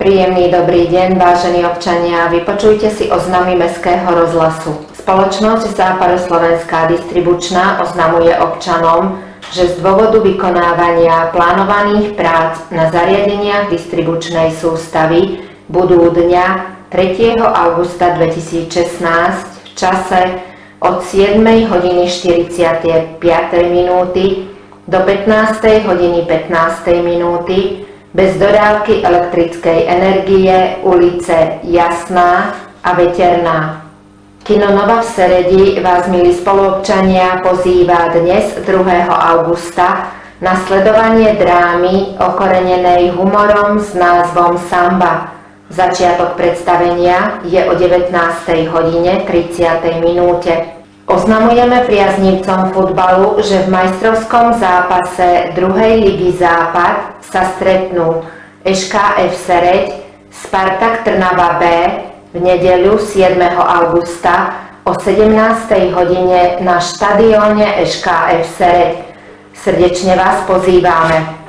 Príjemný dobrý deň, vážení občania, vypočujte si oznámy Mestského rozhlasu. Spoločnosť Západoslovenská distribučná oznamuje občanom, že z dôvodu vykonávania plánovaných prác na zariadeniach distribučnej sústavy budú dňa 3. augusta 2016 v čase od 7:45 do 15:15 bez dodávky elektrickej energie ulice Jasná a Veterná. Kino Nova v Seredi vás, milí spoluobčania, pozýva dnes 2. augusta na sledovanie drámy okorenenej humorom s názvom Samba. Začiatok predstavenia je o 19:30. Oznamujeme priaznivcom futbalu, že v majstrovskom zápase 2. ligy Západ sa stretnú ŠKF Sereď, Spartak Trnava B v nedeľu 7. augusta o 17. hodine na štadióne ŠKF Sereď. Srdečne vás pozývame.